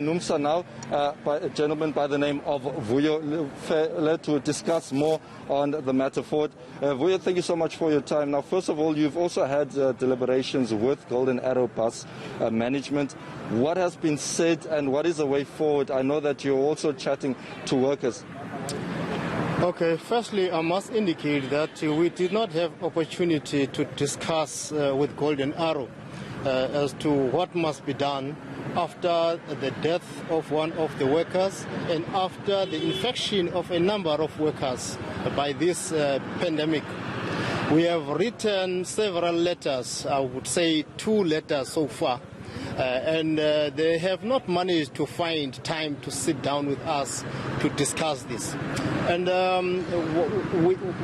NUMSA now, by a gentleman by the name of Vuyo Lefele, to discuss more on the matter forward. Vuyo, thank you so much for your time. Now, first of all, you've also had deliberations with Golden Arrow Bus management. What has been said and what is the way forward? I know that you're also chatting to workers. Okay, firstly, I must indicate that we did not have opportunity to discuss with Golden Arrow as to what must be done after the death of one of the workers and after the infection of a number of workers by this pandemic. We have written several letters, I would say 2 letters so far, and they have not managed to find time to sit down with us to discuss this. And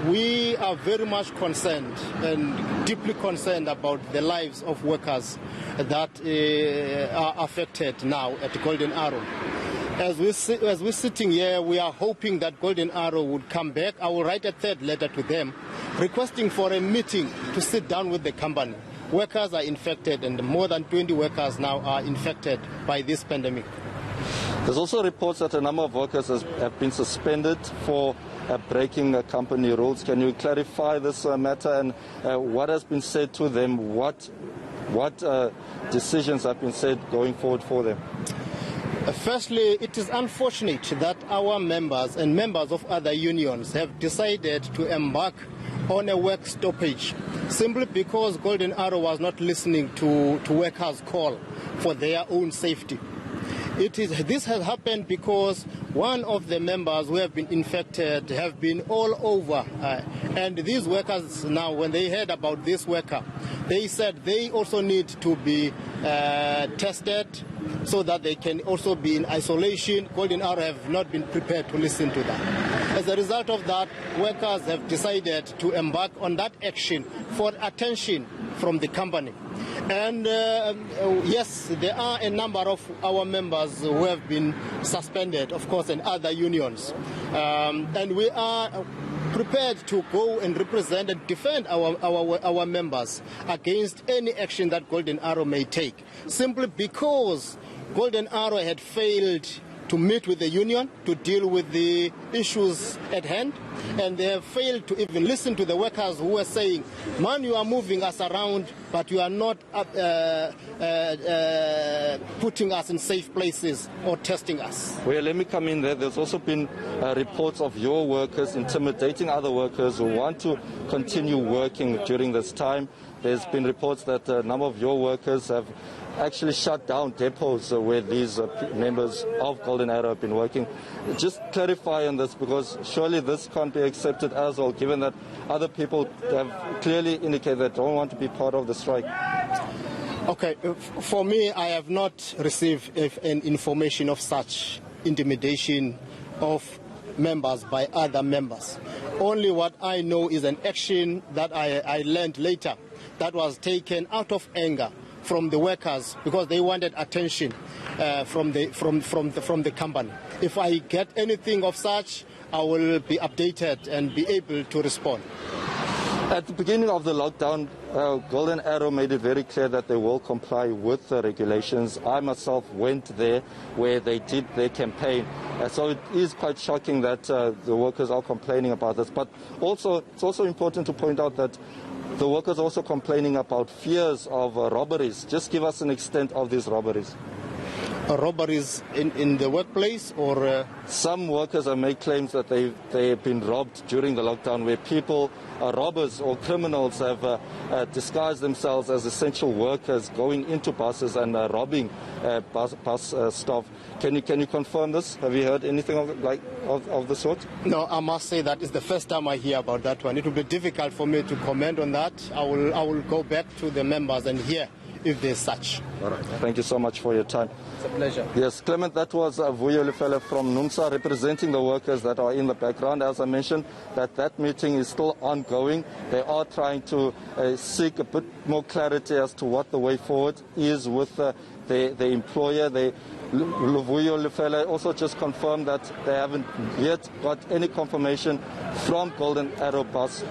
we are very much concerned and deeply concerned about the lives of workers that are affected now at Golden Arrow. As we're sitting here, we are hoping that Golden Arrow would come back. I will write a 3rd letter to them requesting for a meeting to sit down with the company. Workers are infected, and more than 20 workers now are infected by this pandemic. There's also reports that a number of workers have been suspended for breaking company rules. Can you clarify this matter and what has been said to them? What decisions have been said going forward for them? Firstly, it is unfortunate that our members and members of other unions have decided to embark on a work stoppage simply because Golden Arrow was not listening to workers' call for their own safety. This has happened because one of the members who have been infected have been all over. And these workers now, when they heard about this worker, they said they also need to be tested so that they can also be in isolation. Golden Arrow have not been prepared to listen to that. As a result of that, workers have decided to embark on that action for attention from the company. And yes, there are a number of our members who have been suspended, of course, and other unions. And we are prepared to go and represent and defend our members against any action that Golden Arrow may take, simply because Golden Arrow had failed to meet with the union to deal with the issues at hand, and they have failed to even listen to the workers who were saying, man, you are moving us around, but you are not putting us in safe places or testing us. Well, let me come in there. There's also been reports of your workers intimidating other workers who want to continue working during this time. There's been reports that a number of your workers have actually shut down depots where these members of Golden Arrow have been working. Just clarify on this, because surely this can't be accepted as well, given that other people have clearly indicated they don't want to be part of the strike. Okay, for me, I have not received an information of such intimidation of members by other members. Only what I know is an action that I learned later that was taken out of anger from the workers because they wanted attention from the company. If I get anything of such, I will be updated and be able to respond. At the beginning of the lockdown, Golden Arrow made it very clear that they will comply with the regulations. I myself went there where they did their campaign. So it is quite shocking that the workers are complaining about this. But also, it's also important to point out that the workers are also complaining about fears of robberies. Just give us an extent of these robberies. Robberies in the workplace, or some workers have made claims that they have been robbed during the lockdown, where people, robbers or criminals, have disguised themselves as essential workers going into buses and robbing bus staff. Can you confirm this? Have you heard anything of the sort? No, I must say that is the first time I hear about that one. It will be difficult for me to comment on that. I will go back to the members and hear if there's such. All right. Thank you so much for your time. It's a pleasure. Yes, Clement, that was Vuyo Lefele from NUMSA representing the workers that are in the background. As I mentioned, that meeting is still ongoing. They are trying to seek a bit more clarity as to what the way forward is with the employer. Vuyo Lefele also just confirmed that they haven't yet got any confirmation from Golden Arrow Bus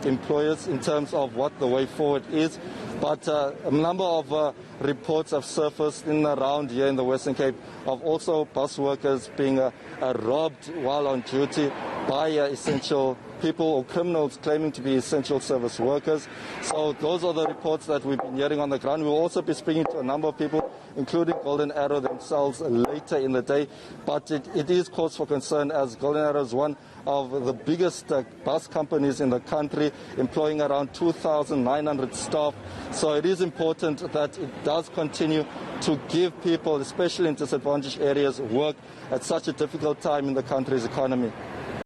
employers in terms of what the way forward is. But a number of reports have surfaced in and around here in the Western Cape of also bus workers being robbed while on duty by essential people or criminals claiming to be essential service workers. So those are the reports that we've been hearing on the ground. We'll also be speaking to a number of people, including Golden Arrow themselves, later in the day. But it is cause for concern, as Golden Arrow is one of the biggest bus companies in the country, employing around 2,900 staff. So it is important that it does continue to give people, especially in disadvantaged areas, work at such a difficult time in the country's economy.